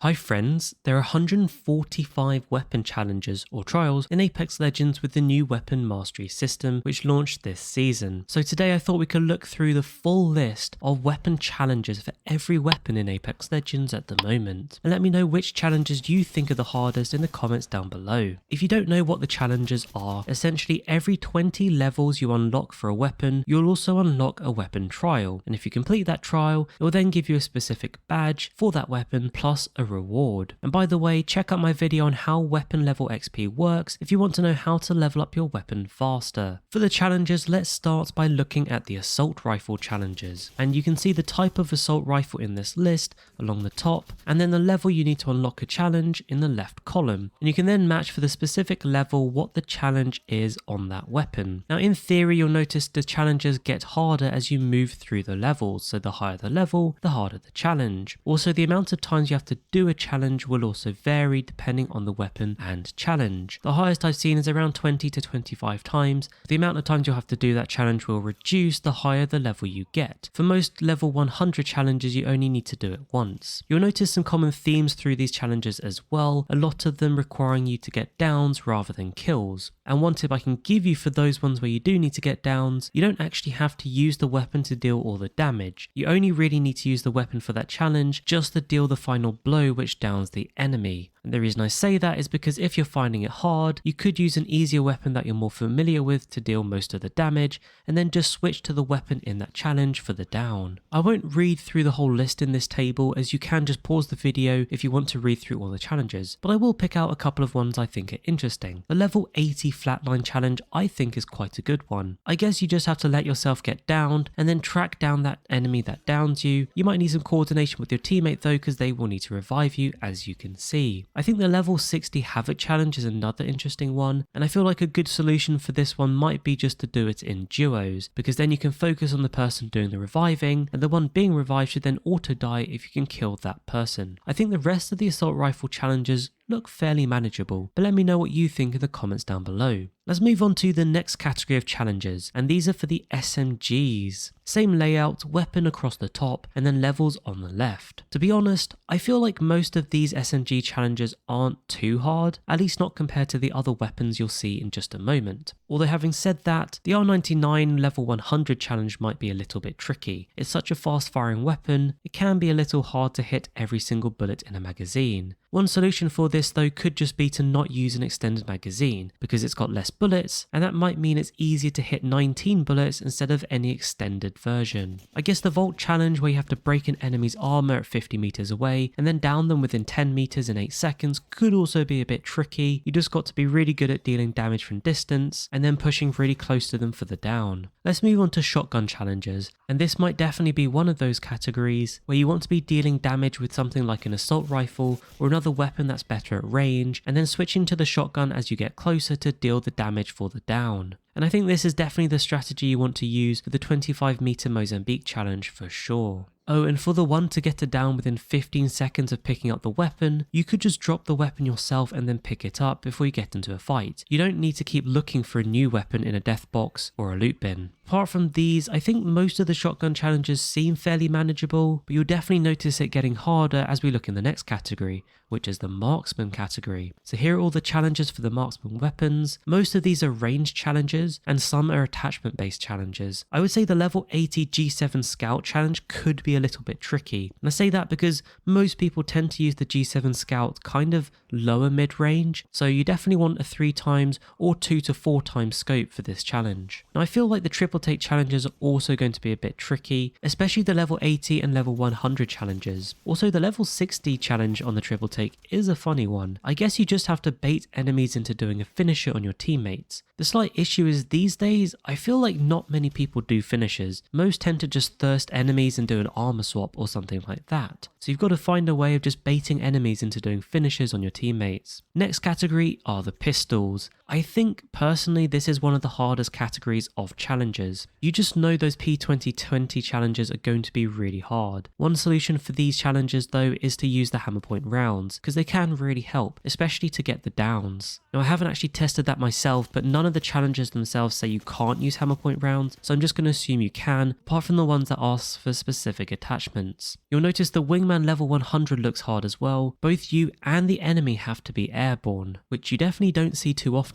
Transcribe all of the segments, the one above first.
Hi friends, there are 145 weapon challenges or trials in Apex Legends with the new weapon mastery system which launched this season. So today I thought we could look through the full list of weapon challenges for every weapon in Apex Legends at the moment. And let me know which challenges you think are the hardest in the comments down below. If you don't know what the challenges are, essentially every 20 levels you unlock for a weapon, you'll also unlock a weapon trial. And if you complete that trial, it will then give you a specific badge for that weapon plus a reward. And by the way, check out my video on how weapon level XP works if you want to know how to level up your weapon faster. For the challenges, let's start by looking at the assault rifle challenges. And you can see the type of assault rifle in this list along the top, and then the level you need to unlock a challenge in the left column. And you can then match for the specific level what the challenge is on that weapon. Now in theory, you'll notice the challenges get harder as you move through the levels, so the higher the level, the harder the challenge. Also, the amount of times you have to do a challenge will also vary depending on the weapon and challenge. The highest I've seen is around 20 to 25 times. The amount of times you'll have to do that challenge will reduce the higher the level you get. For most level 100 challenges, you only need to do it once. You'll notice some common themes through these challenges as well, a lot of them requiring you to get downs rather than kills. And one tip I can give you for those ones where you do need to get downs, you don't actually have to use the weapon to deal all the damage. You only really need to use the weapon for that challenge just to deal the final blow which downs the enemy. And the reason I say that is because if you're finding it hard, you could use an easier weapon that you're more familiar with to deal most of the damage, and then just switch to the weapon in that challenge for the down. I won't read through the whole list in this table, as you can just pause the video if you want to read through all the challenges, but I will pick out a couple of ones I think are interesting. The level 80 flatline challenge I think is quite a good one. I guess you just have to let yourself get downed and then track down that enemy that downs you. You might need some coordination with your teammate though, because they will need to revive you, as you can see. I think the level 60 Havoc challenge is another interesting one, and I feel like a good solution for this one might be just to do it in duos, because then you can focus on the person doing the reviving, and the one being revived should then auto die if you can kill that person. I think the rest of the assault rifle challenges look fairly manageable, but let me know what you think in the comments down below. Let's move on to the next category of challenges, and these are for the SMGs. Same layout, weapon across the top, and then levels on the left. To be honest, I feel like most of these SMG challenges aren't too hard, at least not compared to the other weapons you'll see in just a moment. Although having said that, the R99 level 100 challenge might be a little bit tricky. It's such a fast firing weapon, it can be a little hard to hit every single bullet in a magazine. One solution for this though could just be to not use an extended magazine, because it's got less bullets, and that might mean it's easier to hit 19 bullets instead of any extended version. I guess the Vault challenge, where you have to break an enemy's armor at 50 meters away and then down them within 10 meters in 8 seconds, could also be a bit tricky. You just got to be really good at dealing damage from distance and then pushing really close to them for the down. Let's move on to shotgun challenges, and this might definitely be one of those categories where you want to be dealing damage with something like an assault rifle or another weapon that's better at range, and then switching to the shotgun as you get closer to deal the damage for the down. And I think this is definitely the strategy you want to use for the 25 meter Mozambique challenge for sure. Oh, and for the one to get it down within 15 seconds of picking up the weapon, you could just drop the weapon yourself and then pick it up before you get into a fight. You don't need to keep looking for a new weapon in a death box or a loot bin. Apart from these, I think most of the shotgun challenges seem fairly manageable, but you'll definitely notice it getting harder as we look in the next category, which is the Marksman category. So here are all the challenges for the Marksman weapons. Most of these are range challenges, and some are attachment based challenges. I would say the level 80 G7 Scout challenge could be a little bit tricky, and I say that because most people tend to use the G7 Scout kind of lower mid range, so you definitely want a 3 times or 2 to 4 times scope for this challenge. Now I feel like the triple take challenges are also going to be a bit tricky, especially the level 80 and level 100 challenges. Also, the level 60 challenge on the triple take is a funny one. I guess you just have to bait enemies into doing a finisher on your teammates. The slight issue is these days, I feel like not many people do finishers. Most tend to just thirst enemies and do an armor swap or something like that. So you've got to find a way of just baiting enemies into doing finishers on your teammates. Next category are the pistols. I think personally this is one of the hardest categories of challenges. You just know those P2020 challenges are going to be really hard. One solution for these challenges though is to use the hammer point rounds, because they can really help, especially to get the downs. Now I haven't actually tested that myself, but none of the challenges themselves say you can't use hammer point rounds, so I'm just going to assume you can, apart from the ones that ask for specific attachments. You'll notice the wingman level 100 looks hard as well. Both you and the enemy have to be airborne, which you definitely don't see too often.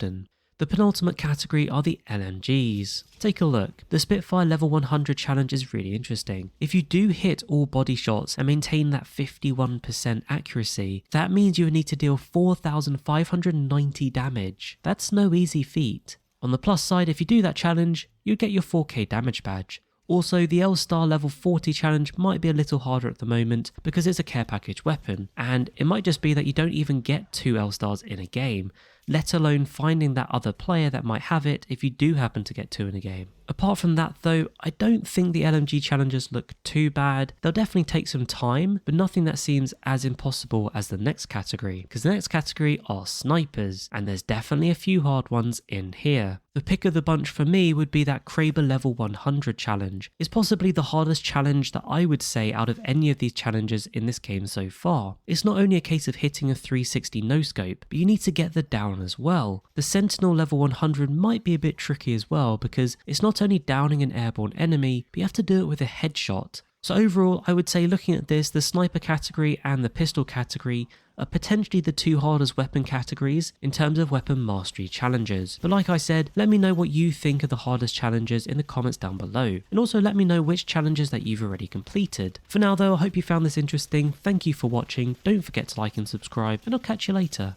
The penultimate category are the LMGs. Take a look. The Spitfire level 100 challenge is really interesting. If you do hit all body shots and maintain that 51% accuracy, that means you would need to deal 4,590 damage. That's no easy feat. On the plus side, if you do that challenge, you'd get your 4k damage badge. Also, the L-Star level 40 challenge might be a little harder at the moment because it's a care package weapon, and it might just be that you don't even get 2 L-Stars in a game, let alone finding that other player that might have it if you do happen to get 2 in a game. Apart from that though, I don't think the LMG challenges look too bad. They'll definitely take some time, but nothing that seems as impossible as the next category, because the next category are snipers, and there's definitely a few hard ones in here. The pick of the bunch for me would be that Kraber level 100 challenge. It's possibly the hardest challenge that I would say out of any of these challenges in this game so far. It's not only a case of hitting a 360 no-scope, but you need to get the down as well. The Sentinel level 100 might be a bit tricky as well, because it's not only downing an airborne enemy, but you have to do it with a headshot. So overall, I would say looking at this, the sniper category and the pistol category are potentially the two hardest weapon categories in terms of weapon mastery challenges. But like I said, let me know what you think are the hardest challenges in the comments down below, and also let me know which challenges that you've already completed. For now though, I hope you found this interesting. Thank you for watching, don't forget to like and subscribe, and I'll catch you later.